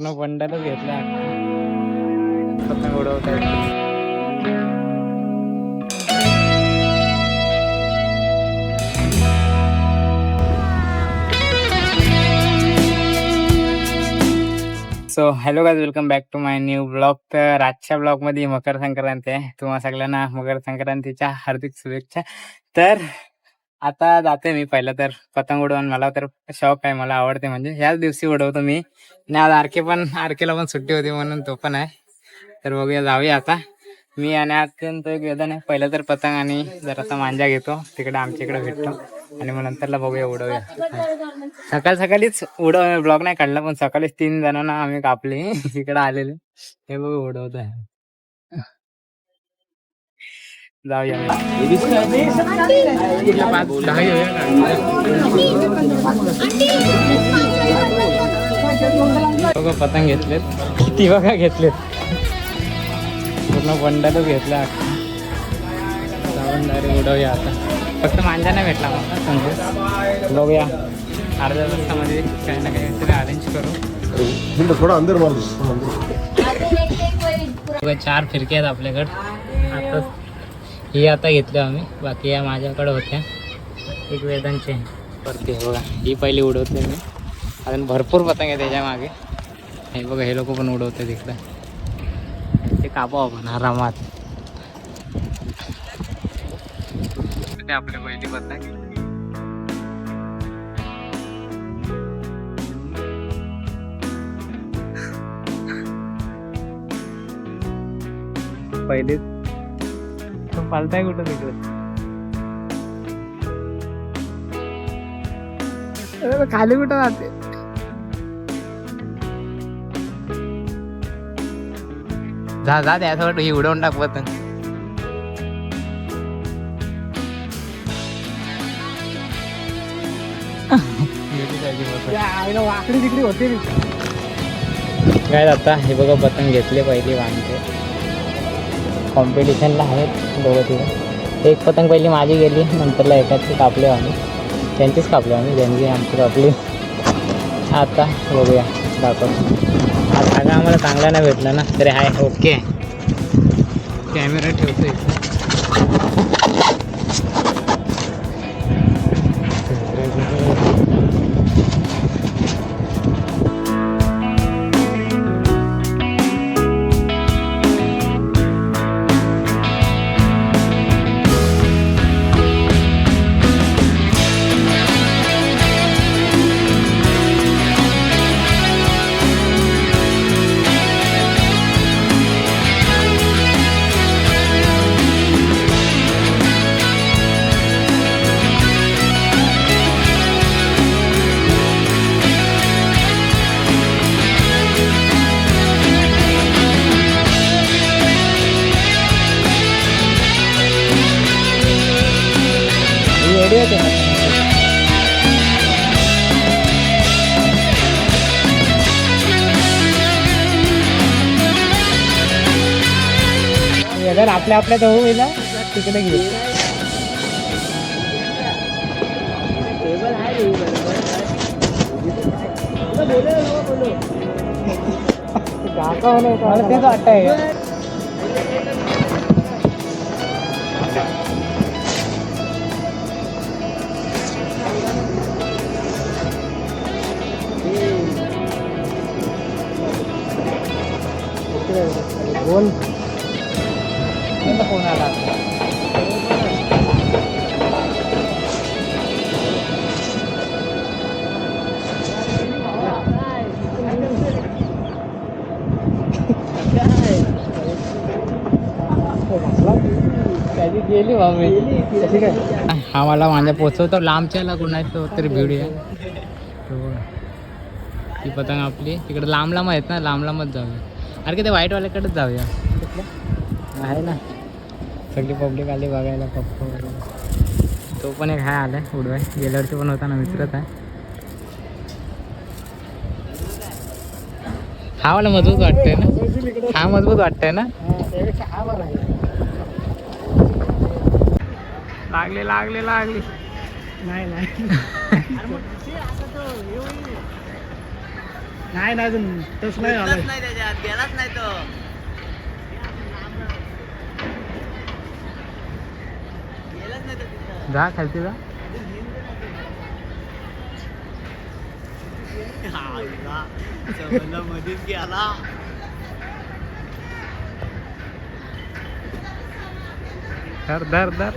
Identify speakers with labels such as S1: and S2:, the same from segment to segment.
S1: बंडलच घेतला पतंग उडवता so hello guys, welcome back to my new blog. तर आजच्या ब्लॉगमध्ये मकर संक्रांती आहे. तुम्हा सगळ्यांना मकर संक्रांतीच्या हार्दिक शुभेच्छा. तर आता जाते मी. पहिलं तर पतंग उडवून मला तर शौक आहे, मला आवडते, म्हणजे ह्याच दिवशी उडवतो मी. आणि आज आरकेला पण सुट्टी होती म्हणून तो पण आहे. तर बघूया, जाऊया आता. मी आणि अत्यंत एक वेदन आहे. पहिलं तर पतंग आणि जरासा मांजा घेतो, तिकडे आमच्या इकडे भेटतो आणि मग नंतरला बघूया उडवूया. सकाळीच ब्लॉग नाही काढला, पण सकाळीच 3 जणांना आम्ही कापले इकडे आलेले. हे बघू उडवत आहे. जाऊया बघा, पतंग घेतलेत किती बघा, घेतलेत पूर्ण बंडलच घेतला. डायरेक्ट उडवूया आता. फक्त मांजा नाही भेटला मला समजू. बघूया अर्ध्या तासामध्ये काही ना काही अरेंज करू.
S2: थोडा अंदर मार.
S1: 4 फिरके आहेत आपल्याकडे. आता ही आता घेतल्या आम्ही, बाकी या माझ्याकडे होत्या. एक वेदांचे परती बघा, ही पहिली उडवते मी. अजून भरपूर पतंग आहे त्याच्या मागे. हे बघा, हे लोक पण उडवते तिकडं. ते कापा आपण आरामात. आपली पहिली पतंग पहिली पालताय कुठं तिकडे. खाली कुठं जाते. जा त्यासोबत ही उडवून टाक पतंग. वाकडी तिकडी होते काय. आता हे बघा, पतंग घेतले पहिली वांगे. कॉम्पिटिशनला आहेत दोघं तिघं. एक पतंग पहिली माझी गेली, नंतरला एकाची कापले आम्ही, त्यांचीच कापले आम्ही, ज्यांची आमची कापली. आता बघूया, दाखवतो. आज धागा आम्हाला चांगला नाही भेटला ना, तरी हाय ओके. कॅमेरा ठेवतो इथे. अगर आपल्या जवळ होईल तिकडे घेऊ. तेच वाटतंय. बोल फोन आला. गेली हा मला माझ्या पोचवतो लांबच्याला कोणाचं तरी भिडूया. ती पतंग आपली तिकडे लांब लांब आहेत ना, लांब लांबच जाऊया. अरे की ते व्हाईटवाल्याकडेच जाऊया. आहे ना, सगळी पब्लिक आली बघायला. पप्पा वगैरे तो पण एक हाय आलाय उडवाय. गेल्या वर्षी पण होता ना, मित्रच आहे. हा मला मजबूत वाटतंय ना, हा मजबूत वाटतंय ना. लागले लागले लागले. नाही
S2: नाही नाही अजून तस नाही आलाय.
S3: नाही त्याच्यात गेलाच नाही तो. गेलाच नाही तो तिथं.
S1: जा खालती जा.
S3: मध्येच गेला.
S1: धर धर धर.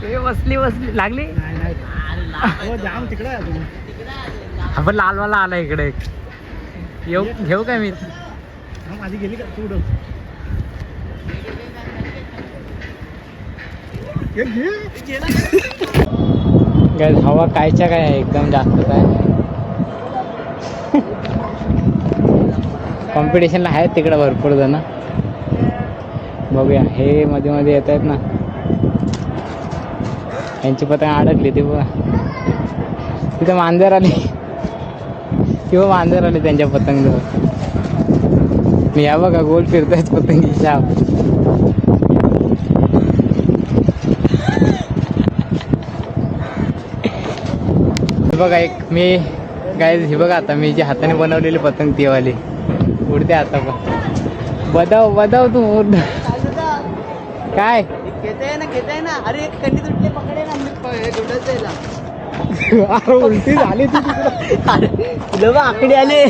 S1: ए बसली बसली लागली.
S2: नाही नाही हो जाम तिकडे आहे अजून.
S1: आपण लालवाला आला इकडे. येऊ घेऊ काय मी.
S2: हा माझी गेली का तू उडव. एक घे.
S1: गाइस हवा कायच्या काय आहे एकदम जास्तच आहे. कॉम्पिटिशनला आहेत तिकडे भरपूर जण. बघूया हे मध्ये मध्ये येत आहेत ना. यांची पतंग अडकली ती बघा. तिथे मांजर आली किंवा मांजर आली त्यांच्या पतंगजवळ. मी या बघा गोल फिरतायत पतंगीच्या. बघा एक मी गाईज हे बघा आता मी जी हाताने बनवलेली पतंग ती वाली उडते आता. पण बदाव बदाव तू उड. काय
S3: घेताय ना. अरे एक कंडी तुटली पकडे ना. मी गुंडायला.
S2: अरे उलटी झाली ती तिकडं.
S3: अरे तुला बा आकडे आले.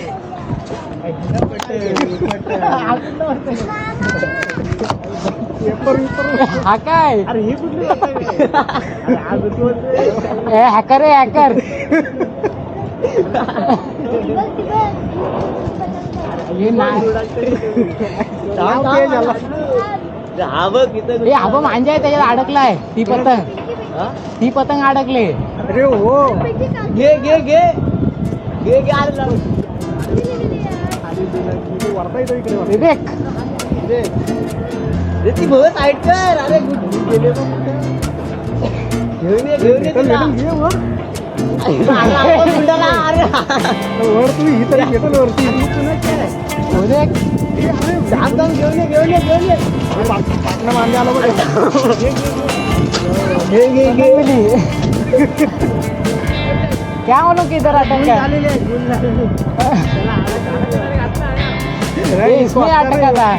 S1: हा काय.
S2: अरे हे कुठली
S1: हॅकर आहे हॅकर. हे नाही
S3: हा बघ इथं.
S1: हे हा मांजा आहे त्याच्यात अडकलाय. ती पतंग अडकले.
S2: अरे हो
S3: घे घे घे घे घे. आलं
S2: वरता येतो इकडे.
S1: विवेक
S3: रे ती भाऊ साईड कर. अरे गेले घेऊन ये घेऊन ये तुला. गुंडाला. अरे
S2: वर तू ही तरी घेतो ना वरती.
S1: विवेक
S3: जाम जाम घेऊन ये घेऊन ये घेऊन ये.
S2: पाटणा मांगे आला बघ.
S3: घे घे घे.
S1: क्या म्हणू की इधर अटक इसमें अटका था.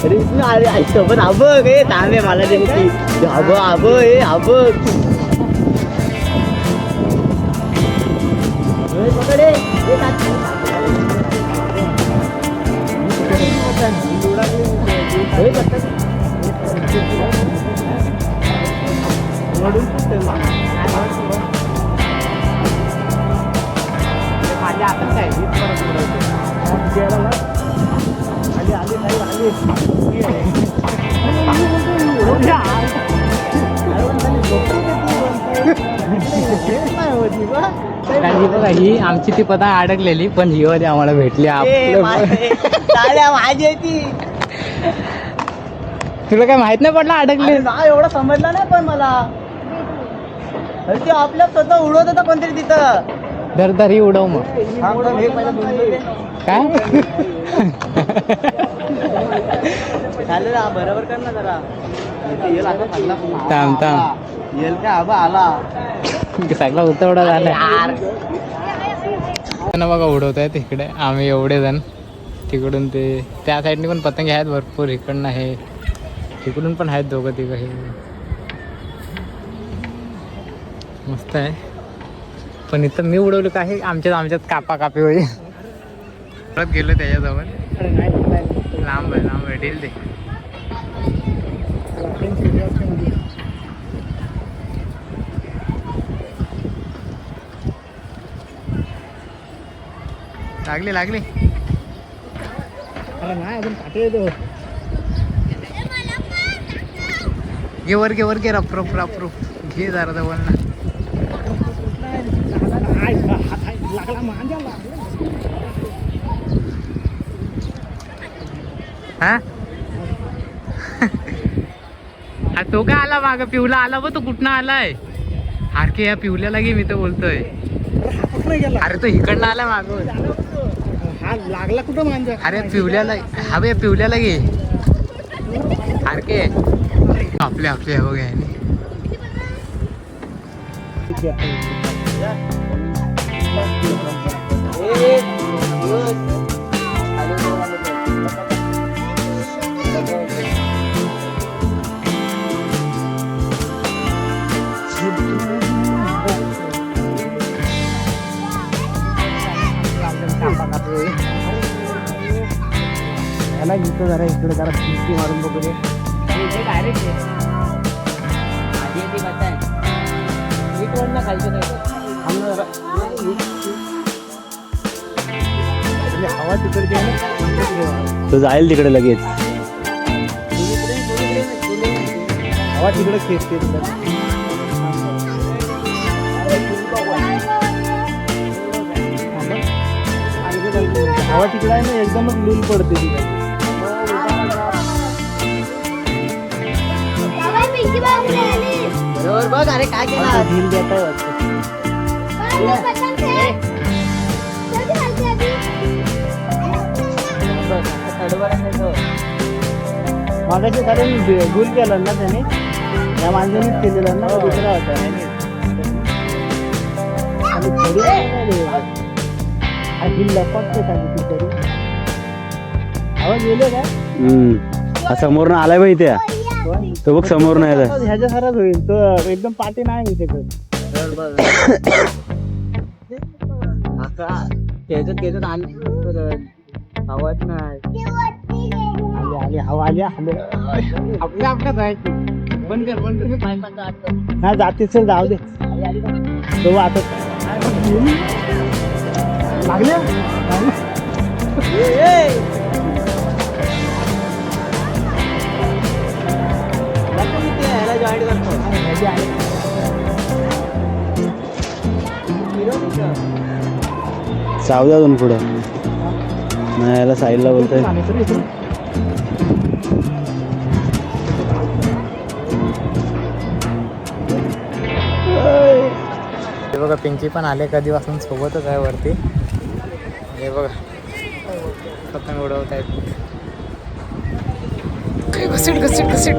S3: अरे इसमें अरे सोबत हा बघ. हे थांबे मला दे की. हाब हाब हे हाब. पकडे
S1: माझ्या हातात काय
S2: आली आली नाही आली.
S1: बघा ही आमची ती पतंग अडकलेली पण ही वाली आम्हाला भेटली.
S3: माझी आहे ती.
S1: तुला काय माहित नाही पडलं अडकले.
S3: ना एवढं समजलं नाही पण मला. अरे ते आपल्या स्वतः उडवत होता कोणतरी तिथं.
S1: धर धर ही उडव मग. काय
S3: चालेल बरोबर कर ना जरा.
S1: थांब थांब.
S3: येल का आबा आला.
S1: सगळा उतवडा झाला. बघा उडवत आहेत इकडे आम्ही एवढे जण. तिकडून ते त्या साईडने पण पतंगे आहेत भरपूर. इकडनं आहे तिकडून पण आहेत दोघं तिघं. हे मस्त आहे. पण इथं मी उडवलं काय आमच्यात कापा कापी होईल. परत गेलो त्याच्याजवळ. लांब आहे डील ते. लागली लागली.
S2: अरे नाही अजून काटे येतो.
S1: घे वर घे रप रप रप रप घे जरा जवळ ना.
S2: लागला मांजा लागला.
S1: हा तो काय आला माग पिवला आला बघ. तो कुठनं आलाय. हारके या पिवल्याला घे मी तर बोलतोय. अरे तो इकडनं आला माग.
S2: हा लागला कुठं मांजा.
S1: अरे पिवल्याला हा बे पिवल्याला घे. हारके आपले आपले हो गे.
S3: ए
S2: चला इथं जरा इकडे जरा फिरकी मारून बघूया.
S1: डायरेक्ट खालचं
S2: थांब ना जरा. म्हणजे हवा तिकडची आहे ना, तो जाईल तिकडे लगेच. हवा तिकडे खेचते हवा तिकडे आहे ना, एकदमच लूल पडते तिकडे.
S3: बरोबर बघ. अरे काय केला
S2: ढील देत आहे वाटतं. मागाशी कारण गुल केलं ना त्याने, त्या माणसानेच केलेलं ना, दुसरा होता. आणि थोडी ढील लपटते सांगितली तरी आवाज गेले का
S4: समोरनं आलाय बाई त्या तो बघ समोरनं यायला.
S2: ह्याच्या सारच होईल तो, एकदम पाठी नाही मी त्याच्यात.
S3: त्याच्यात आवाज नाही
S2: आली हवा आली
S3: आपल्या जायचं. बंद कर.
S2: नाही जाते चल जाऊ दे. तो आता लागले
S3: जॉईन करतो.
S4: जाऊ द्या दोन पुढं नाही याला साईडला बोलतोय.
S1: हे बघा पिंकी पण आले कधीपासून सोबतच आहे वरती. हे बघा पतंग उडवत आहेत. घुसट घुसट घुसट.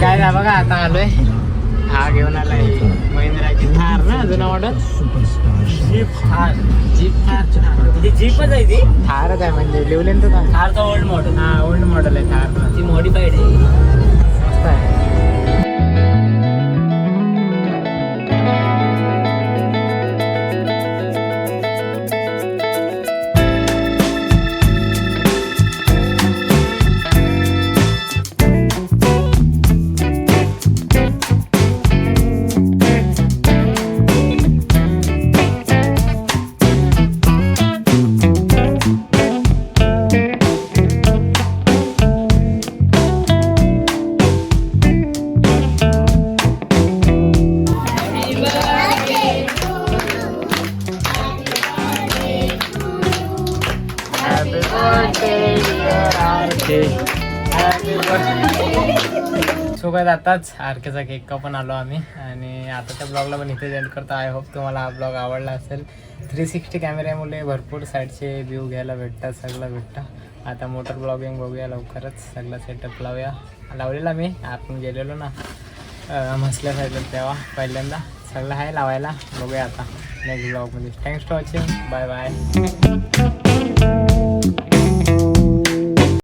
S1: काय ना बघा आता आलोय. हा घेऊन आलाय महिंद्राची थार ना जुना मॉडेल. जीप थार जीपच आहे ती. थारच आहे म्हणजे लिवलेन तर थारचा ओल्ड मॉडेल. हा ओल्ड मॉडेल आहे थार. ती मॉडिफाईड आहे. मस्त आहे. सो काय आताच आरकेचा केक कापून आलो आम्ही आणि आताच्या ब्लॉगला पण इथे एंड करतो. आय होप तुम्हाला हा ब्लॉग आवडला असेल. 360 कॅमेऱ्यामुळे भरपूर साईडचे व्ह्यू घ्यायला भेटतात, सगळं भेटतं. आता मोटर ब्लॉगिंग बघूया लवकरच. सगळं सेटअप लावलेला मी आपण गेलेलो ना म्हसल्या साईडला तेव्हा पहिल्यांदा. सगळं आहे लावायला. बघूया आता नेक्स्ट ब्लॉगमध्ये. Thanks for watching. Bye bye.